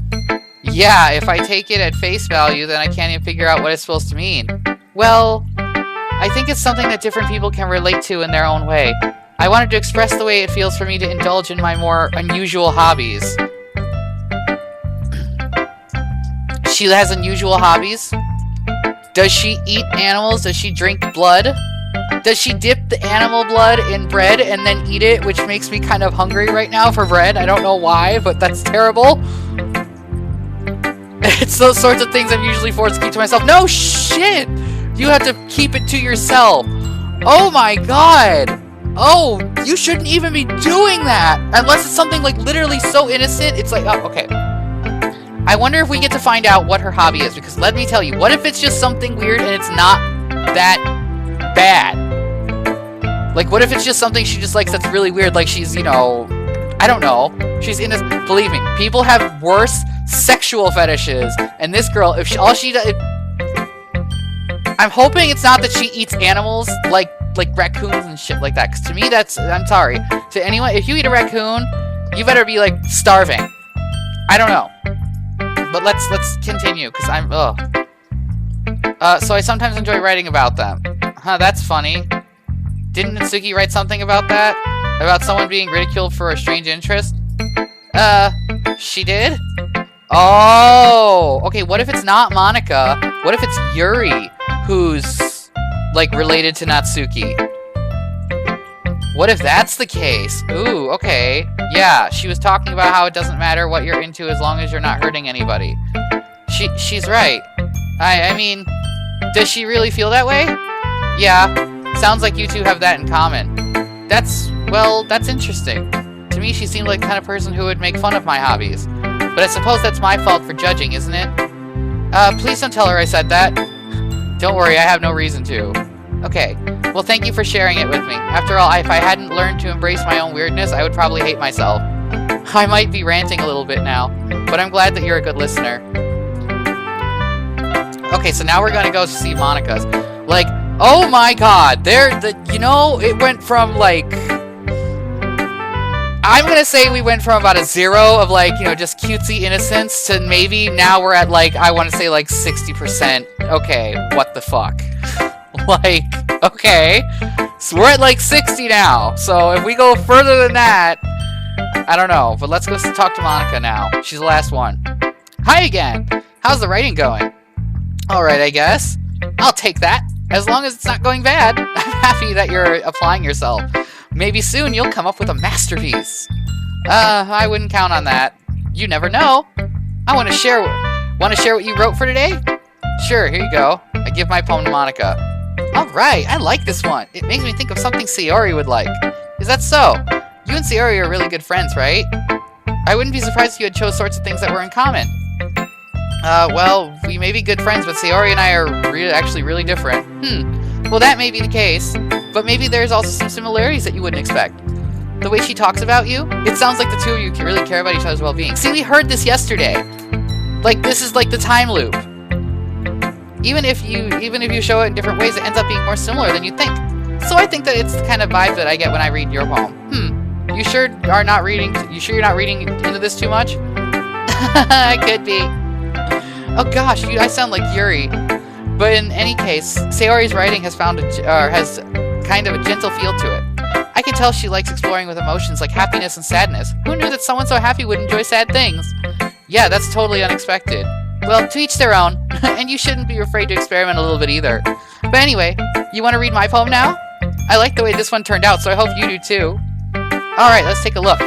Yeah, if I take it at face value, then I can't even figure out what it's supposed to mean. Well, I think it's something that different people can relate to in their own way. I wanted to express the way it feels for me to indulge in my more unusual hobbies. She has unusual hobbies? Does she eat animals? Does she drink blood? Does she dip the animal blood in bread and then eat it, which makes me kind of hungry right now for bread? I don't know why, but that's terrible. It's those sorts of things I'm usually forced to keep to myself. No shit! You have to keep it to yourself. Oh my god! Oh, you shouldn't even be doing that! Unless it's something like literally so innocent, it's like, oh, okay. I wonder if we get to find out what her hobby is, because let me tell you, what if it's just something weird and it's not that bad? Like, what if it's just something she just likes that's really weird, like she's, you know, I don't know, she's in this, believe me, people have worse sexual fetishes, and this girl, if she, all she does, I'm hoping it's not that she eats animals, like raccoons and shit like that, because to me that's, I'm sorry, to anyone, if you eat a raccoon, you better be, like, starving. I don't know. But let's continue, because I'm, so I sometimes enjoy writing about them. Huh, that's funny. Didn't Natsuki write something about that? About someone being ridiculed for a strange interest? She did? Oh! Okay, what if it's not Monica? What if it's Yuri, who's, like, related to Natsuki? What if that's the case? Ooh, okay. Yeah, she was talking about how it doesn't matter what you're into as long as you're not hurting anybody. She's right. I mean, does she really feel that way? Yeah, sounds like you two have that in common. That's interesting. To me, she seemed like the kind of person who would make fun of my hobbies. But I suppose that's my fault for judging, isn't it? Please don't tell her I said that. Don't worry, I have no reason to. Okay, well thank you for sharing it with me. After all, if I hadn't learned to embrace my own weirdness, I would probably hate myself. I might be ranting a little bit now, but I'm glad that you're a good listener. Okay, so now we're gonna go see Monica's. Like, oh my god, you know, it went from, like, I'm gonna say we went from about a 0 of, like, you know, just cutesy innocence to maybe now we're at, like, I want to say, like, 60%. Okay, what the fuck? Like, okay. So we're at, like, 60 now. So if we go further than that, I don't know. But let's go talk to Monica now. She's the last one. Hi again. How's the writing going? Alright, I guess. I'll take that. As long as it's not going bad. I'm happy that you're applying yourself. Maybe soon you'll come up with a masterpiece. I wouldn't count on that. You never know. I want to share what you wrote for today? Sure, here you go. I give my poem to Monica. Alright, I like this one. It makes me think of something Sayori would like. Is that so? You and Sayori are really good friends, right? I wouldn't be surprised if you had chose sorts of things that were in common. Well, we may be good friends, but Sayori and I are actually really different. Well, that may be the case, but maybe there's also some similarities that you wouldn't expect. The way she talks about you, it sounds like the two of you really care about each other's well-being. See, we heard this yesterday. Like, this is like the time loop. Even if you show it in different ways, it ends up being more similar than you think. So I think that it's the kind of vibe that I get when I read your poem. You sure you're not reading into this too much? It could be. Oh gosh, I sound like Yuri. But in any case, Sayori's writing has has kind of a gentle feel to it. I can tell she likes exploring with emotions like happiness and sadness. Who knew that someone so happy would enjoy sad things? Yeah, that's totally unexpected. Well, to each their own, and you shouldn't be afraid to experiment a little bit either. But anyway, you want to read my poem now? I like the way this one turned out, so I hope you do too. Alright, let's take a look.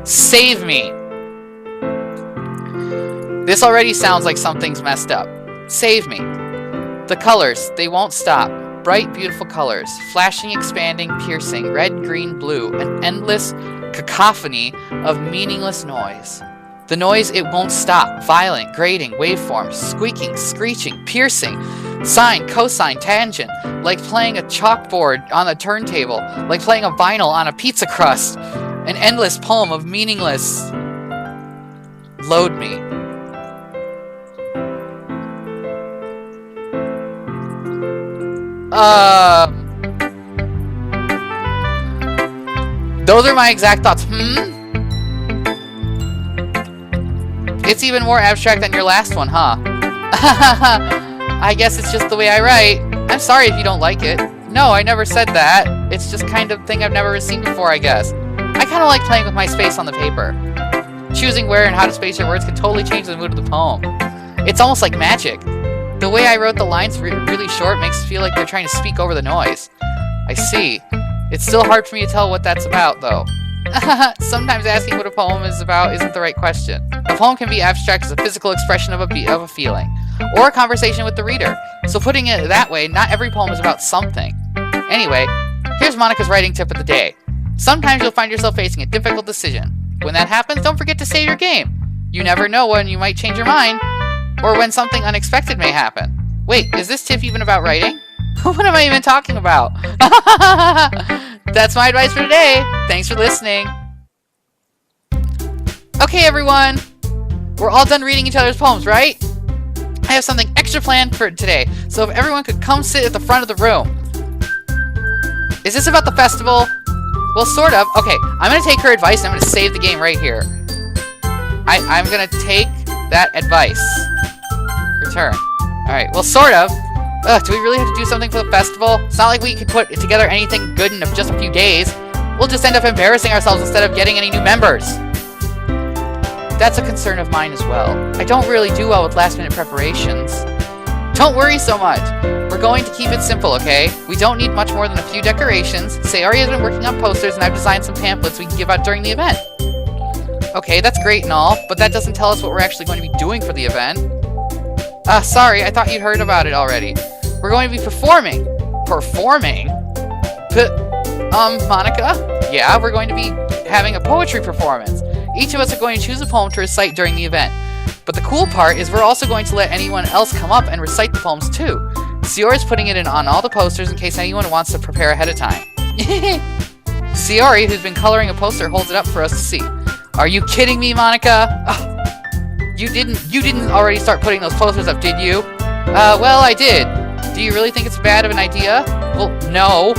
Save me. This already sounds like something's messed up. Save me. The colors, they won't stop. Bright, beautiful colors. Flashing, expanding, piercing. Red, green, blue. An endless cacophony of meaningless noise. The noise, it won't stop. Violent, grating, waveforms, squeaking, screeching, piercing, sine, cosine, tangent, like playing a chalkboard on a turntable, like playing a vinyl on a pizza crust. An endless poem of meaningless. Load me. Those are my exact thoughts. It's even more abstract than your last one, huh? I guess it's just the way I write. I'm sorry if you don't like it. No, I never said that. It's just kind of thing I've never seen before, I guess. I kind of like playing with my space on the paper. Choosing where and how to space your words can totally change the mood of the poem. It's almost like magic. The way I wrote the lines really short makes it feel like they're trying to speak over the noise. I see. It's still hard for me to tell what that's about, though. Sometimes asking what a poem is about isn't the right question. A poem can be abstract as a physical expression of a feeling, or a conversation with the reader. So putting it that way, not every poem is about something. Anyway, here's Monica's writing tip of the day. Sometimes you'll find yourself facing a difficult decision. When that happens, don't forget to save your game. You never know when you might change your mind, or when something unexpected may happen. Wait, is this tip even about writing? What am I even talking about? That's my advice for today. Thanks for listening. Okay, everyone. We're all done reading each other's poems, right? I have something extra planned for today, so if everyone could come sit at the front of the room. Is this about the festival? Well, sort of. Okay, I'm going to take her advice and I'm going to save the game right here. I'm going to take that advice. Return. Alright, well, sort of. Do we really have to do something for the festival? It's not like we could put together anything good in just a few days. We'll just end up embarrassing ourselves instead of getting any new members. That's a concern of mine as well. I don't really do well with last-minute preparations. Don't worry so much. We're going to keep it simple, okay? We don't need much more than a few decorations. Sayori has been working on posters, and I've designed some pamphlets we can give out during the event. Okay, that's great and all, but that doesn't tell us what we're actually going to be doing for the event. Sorry, I thought you'd heard about it already. We're going to be performing. Performing? Monica? Yeah, we're going to be having a poetry performance. Each of us are going to choose a poem to recite during the event. But the cool part is we're also going to let anyone else come up and recite the poems too. Sayori's putting it in on all the posters in case anyone wants to prepare ahead of time. Sayori, who's been coloring a poster, holds it up for us to see. Are you kidding me, Monica? Oh, you didn't already start putting those posters up, did you? Well, I did. Do you really think it's bad of an idea? Well, no.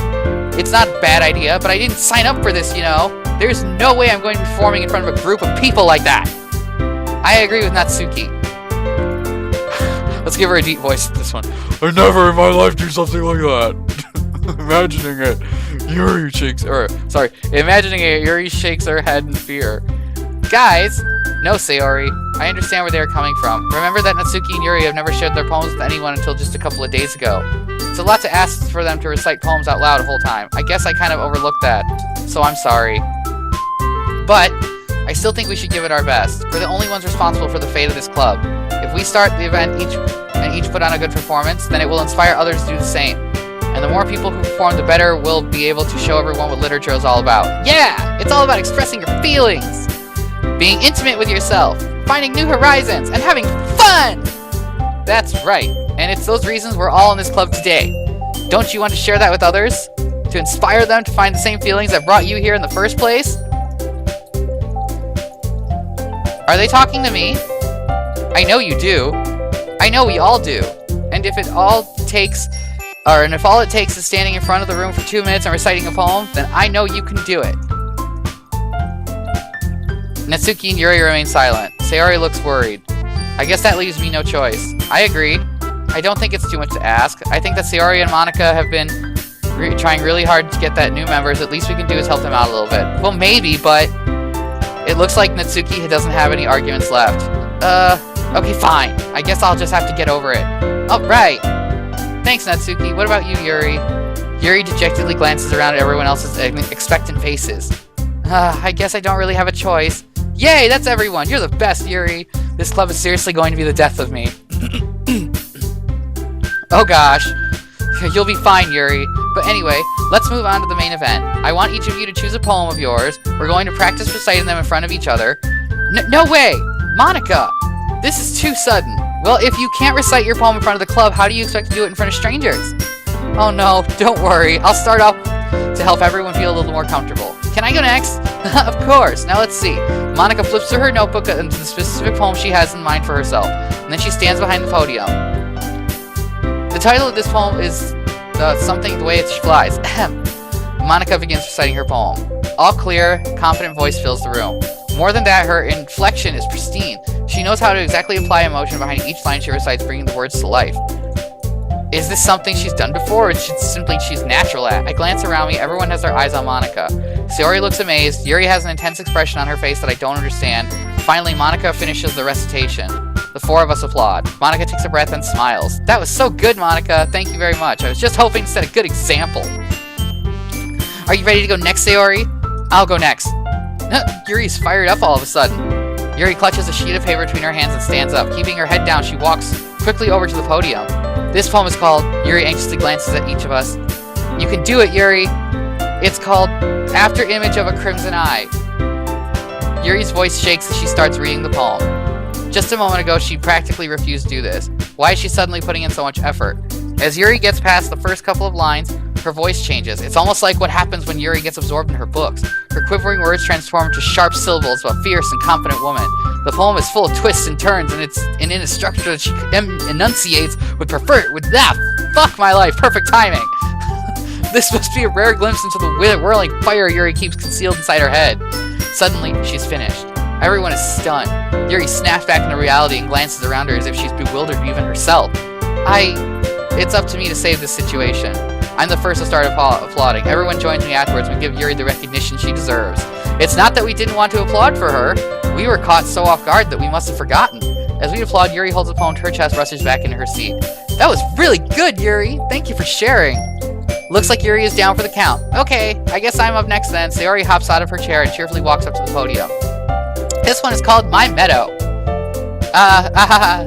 It's not a bad idea, but I didn't sign up for this, you know. There's no way I'm going to be performing in front of a group of people like that. I agree with Natsuki. Let's give her a deep voice this one. I never in my life do something like that. Imagining it, Yuri shakes her head in fear. Guys, no, Sayori. I understand where they're coming from. Remember that Natsuki and Yuri have never shared their poems with anyone until just a couple of days ago. It's a lot to ask for them to recite poems out loud the whole time. I guess I kind of overlooked that, so I'm sorry. But I still think we should give it our best. We're the only ones responsible for the fate of this club. If we start the event each put on a good performance, then it will inspire others to do the same. And the more people who perform, the better we'll be able to show everyone what literature is all about. Yeah! It's all about expressing your feelings! Being intimate with yourself, finding new horizons, and having fun! That's right. And it's those reasons we're all in this club today. Don't you want to share that with others? To inspire them to find the same feelings that brought you here in the first place? Are they talking to me? I know you do. I know we all do. And if all it takes is standing in front of the room for 2 minutes and reciting a poem, then I know you can do it. Natsuki and Yuri remain silent. Sayori looks worried. I guess that leaves me no choice. I agree. I don't think it's too much to ask. I think that Sayori and Monica have been trying really hard to get that new members. At least we can do is help them out a little bit. Well, maybe, but it looks like Natsuki doesn't have any arguments left. Okay, fine. I guess I'll just have to get over it. Alright. Thanks, Natsuki. What about you, Yuri? Yuri dejectedly glances around at everyone else's expectant faces. I guess I don't really have a choice. Yay, that's everyone! You're the best, Yuri! This club is seriously going to be the death of me. Oh gosh. You'll be fine, Yuri. But anyway, let's move on to the main event. I want each of you to choose a poem of yours. We're going to practice reciting them in front of each other. No way! Monica! This is too sudden. Well, if you can't recite your poem in front of the club, how do you expect to do it in front of strangers? Oh no, don't worry. I'll start off to help everyone feel a little more comfortable. Can I go next? Of course. Now let's see. Monica flips through her notebook into the specific poem she has in mind for herself, and then she stands behind the podium. The title of this poem is Something the Way It Flies. Monica begins reciting her poem. All clear, confident voice fills the room. More than that, her inflection is pristine. She knows how to exactly apply emotion behind each line she recites, bringing the words to life. Is this something she's done before, or is it simply she's natural at? I glance around me, everyone has their eyes on Monica. Sayori looks amazed, Yuri has an intense expression on her face that I don't understand. Finally, Monica finishes the recitation. The four of us applaud. Monica takes a breath and smiles. That was so good, Monica. Thank you very much. I was just hoping to set a good example. Are you ready to go next, Sayori? I'll go next. Yuri's fired up all of a sudden. Yuri clutches a sheet of paper between her hands and stands up. Keeping her head down, she walks quickly over to the podium. This poem is called, Yuri anxiously glances at each of us. You can do it, Yuri. It's called After Image of a Crimson Eye. Yuri's voice shakes as she starts reading the poem. Just a moment ago, she practically refused to do this. Why is she suddenly putting in so much effort? As Yuri gets past the first couple of lines, her voice changes. It's almost like what happens when Yuri gets absorbed in her books. Her quivering words transform into sharp syllables of a fierce and confident woman. The poem is full of twists and turns, and in a structure that she enunciates fuck my life, perfect timing. This must be a rare glimpse into the whirling fire Yuri keeps concealed inside her head. Suddenly, she's finished. Everyone is stunned. Yuri snaps back into reality and glances around her as if she's bewildered even herself. It's up to me to save this situation. I'm the first to start applauding. Everyone joins me afterwards. We give Yuri the recognition she deserves. It's not that we didn't want to applaud for her. We were caught so off guard that we must have forgotten. As we applaud, Yuri holds the poem to her chest, rushes back into her seat. That was really good, Yuri. Thank you for sharing. Looks like Yuri is down for the count. Okay, I guess I'm up next then. Sayori hops out of her chair and cheerfully walks up to the podium. This one is called My Meadow.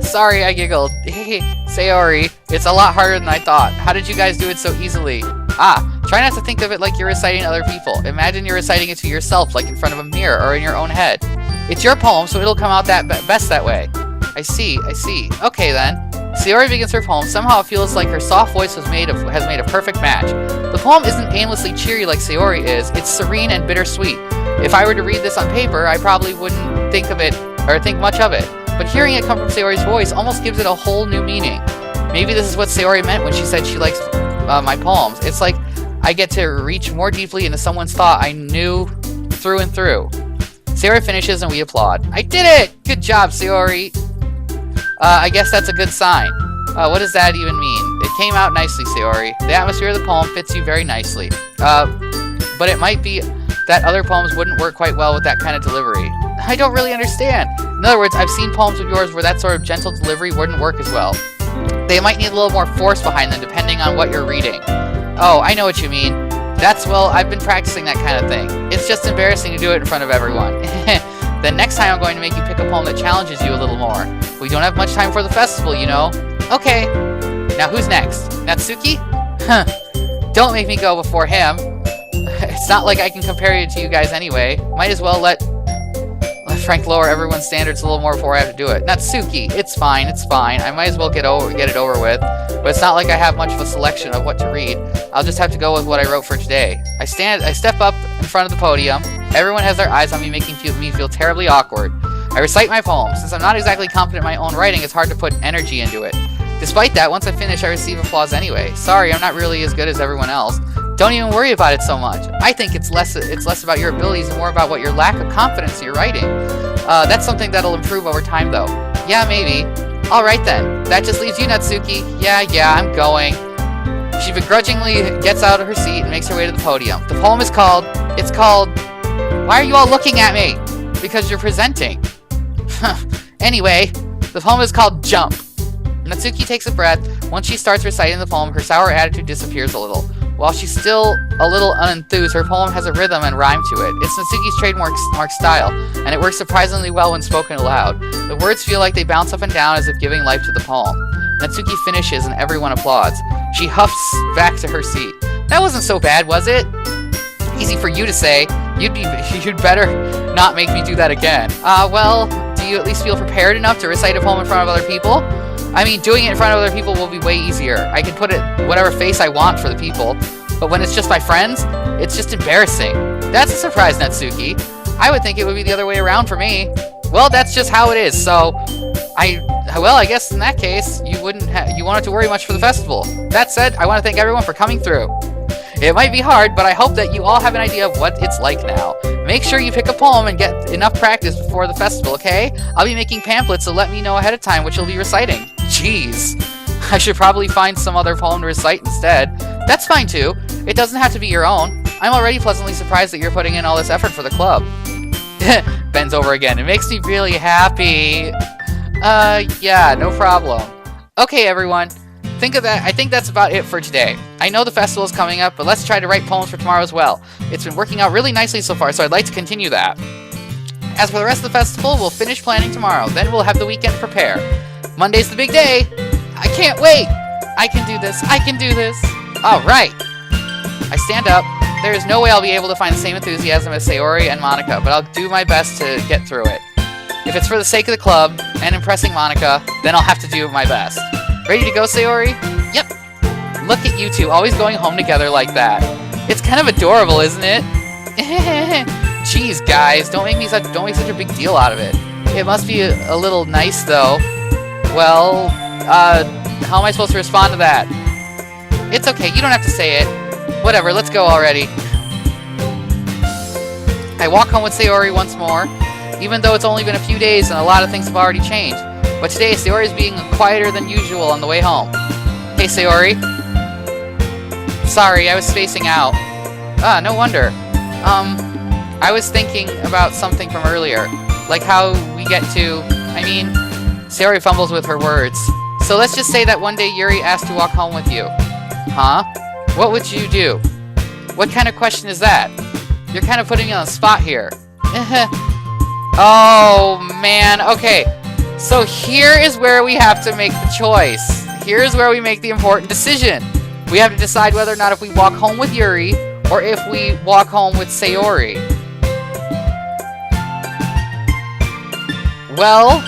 Sorry, I giggled. Hey, Sayori, it's a lot harder than I thought. How did you guys do it so easily? Try not to think of it like you're reciting to other people. Imagine you're reciting it to yourself, like in front of a mirror or in your own head. It's your poem, so it'll come out best that way. I see. Okay then. Sayori begins her poem. Somehow it feels like her soft voice has made a perfect match. The poem isn't aimlessly cheery like Sayori is. It's serene and bittersweet. If I were to read this on paper, I probably wouldn't think of it or think much of it. But hearing it come from Sayori's voice almost gives it a whole new meaning. Maybe this is what Sayori meant when she said she likes my poems. It's like I get to reach more deeply into someone's thought I knew through and through. Sayori finishes and we applaud. I did it! Good job, Sayori! I guess that's a good sign. What does that even mean? It came out nicely, Sayori. The atmosphere of the poem fits you very nicely. But it might be that other poems wouldn't work quite well with that kind of delivery. I don't really understand. In other words, I've seen poems of yours where that sort of gentle delivery wouldn't work as well. They might need a little more force behind them depending on what you're reading. Oh, I know what you mean. I've been practicing that kind of thing. It's just embarrassing to do it in front of everyone. Then next time I'm going to make you pick a poem that challenges you a little more. We don't have much time for the festival, you know. Okay. Now who's next? Natsuki? Huh. Don't make me go before him. It's not like I can compare you to you guys anyway. Might as well let Frank lower everyone's standards a little more before I have to do it. Natsuki, it's fine. I might as well get it over with. But it's not like I have much of a selection of what to read. I'll just have to go with what I wrote for today. I step up in front of the podium. Everyone has their eyes on me, making me feel terribly awkward. I recite my poem. Since I'm not exactly confident in my own writing, it's hard to put energy into it. Despite that, once I finish, I receive applause anyway. Sorry, I'm not really as good as everyone else. Don't even worry about it so much. I think it's less about your abilities and more about what your lack of confidence in your writing. That's something that'll improve over time, though. Yeah, maybe. Alright then. That just leaves you, Natsuki. Yeah, I'm going. She begrudgingly gets out of her seat and makes her way to the podium. The poem is called... Why are you all looking at me? Because you're presenting. Anyway, the poem is called Jump. Natsuki takes a breath. Once she starts reciting the poem, her sour attitude disappears a little. While she's still a little unenthused, her poem has a rhythm and rhyme to it. It's Natsuki's trademark style, and it works surprisingly well when spoken aloud. The words feel like they bounce up and down as if giving life to the poem. Natsuki finishes and everyone applauds. She huffs back to her seat. That wasn't so bad, was it? Easy for you to say. You'd better not make me do that again. Well, do you at least feel prepared enough to recite a poem in front of other people? I mean, doing it in front of other people will be way easier. I can put it whatever face I want for the people, but when it's just my friends, it's just embarrassing. That's a surprise, Natsuki. I would think it would be the other way around for me. Well, that's just how it is, so I guess in that case, you won't have to worry much for the festival. That said, I want to thank everyone for coming through. It might be hard, but I hope that you all have an idea of what it's like now. Make sure you pick a poem and get enough practice before the festival, okay? I'll be making pamphlets, so let me know ahead of time what you'll be reciting. Jeez. I should probably find some other poem to recite instead. That's fine too. It doesn't have to be your own. I'm already pleasantly surprised that you're putting in all this effort for the club. Bends over again. It makes me really happy. Yeah, no problem. Okay, everyone. Think of that. I think that's about it for today. I know the festival is coming up, but let's try to write poems for tomorrow as well. It's been working out really nicely so far, so I'd like to continue that. As for the rest of the festival, we'll finish planning tomorrow. Then we'll have the weekend to prepare. Monday's the big day. I can't wait. I can do this. All right. I stand up. There is no way I'll be able to find the same enthusiasm as Sayori and Monica, but I'll do my best to get through it. if it's for the sake of the club and impressing Monica, then I'll have to do my best. Ready to go, Sayori? Yep. Look at you two, always going home together like that. It's kind of adorable, isn't it? Jeez, guys, don't make such a big deal out of it. It must be a little nice, though. Well, how am I supposed to respond to that? It's okay, you don't have to say it. Whatever, let's go already. I walk home with Sayori once more, even though it's only been a few days and a lot of things have already changed. But today, Sayori's being quieter than usual on the way home. Hey, Sayori. Sorry, I was spacing out. Ah, no wonder. I was thinking about something from earlier. Like how we get to... Sayori fumbles with her words. So let's just say that one day Yuri asked to walk home with you. Huh? What would you do? What kind of question is that? You're kind of putting me on the spot here. Oh, man. Okay. So here is where we have to make the choice. Here's where we make the important decision. We have to decide whether or not if we walk home with Yuri or if we walk home with Sayori. Well...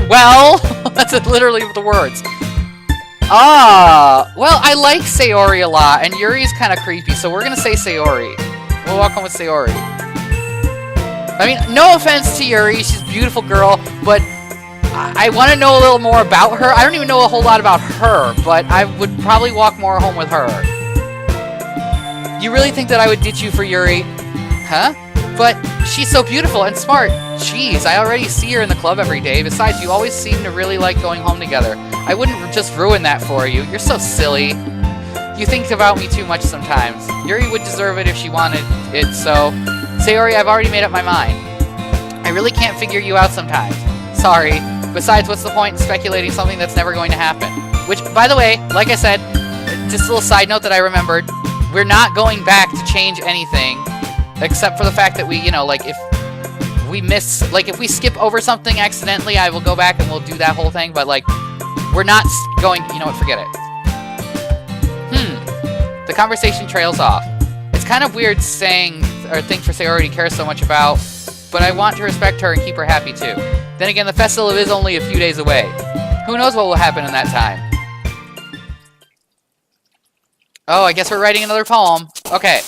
well... That's literally the words. Well, I like Sayori a lot, and Yuri's kind of creepy, so we're gonna say Sayori. We'll walk home with Sayori. No offense to Yuri, she's a beautiful girl, but I want to know a little more about her. I don't even know a whole lot about her, but I would probably walk more home with her. You really think that I would ditch you for Yuri? Huh? But she's so beautiful and smart. Jeez, I already see her in the club every day. Besides, you always seem to really like going home together. I wouldn't just ruin that for you. You're so silly. You think about me too much sometimes. Yuri would deserve it if she wanted it, so... Sayori, I've already made up my mind. I really can't figure you out sometimes. Sorry. Besides, what's the point in speculating something that's never going to happen? Which, by the way, like I said, just a little side note that I remembered, we're not going back to change anything, except for the fact that we, if we skip over something accidentally, I will go back and we'll do that whole thing, but, we're not going, forget it. The conversation trails off. It's kind of weird saying, or think for Sayori to care so much about, but I want to respect her and keep her happy too. Then again, the festival is only a few days away. Who knows what will happen in that time? Oh, I guess we're writing another poem. Okay.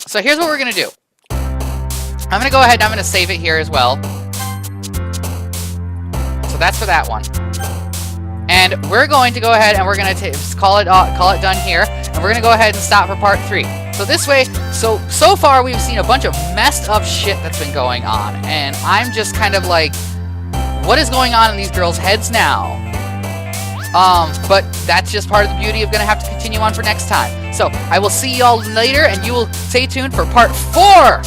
So here's what we're going to do. I'm going to go ahead and I'm going to save it here as well. So that's for that one. And we're going to go ahead and we're going to call it done here. And we're going to go ahead and stop for part 3. So this way, so far we've seen a bunch of messed up shit that's been going on. And I'm just kind of like, what is going on in these girls' heads now? But that's just part of the beauty of going to have to continue on for next time. So I will see y'all later, and you will stay tuned for part 4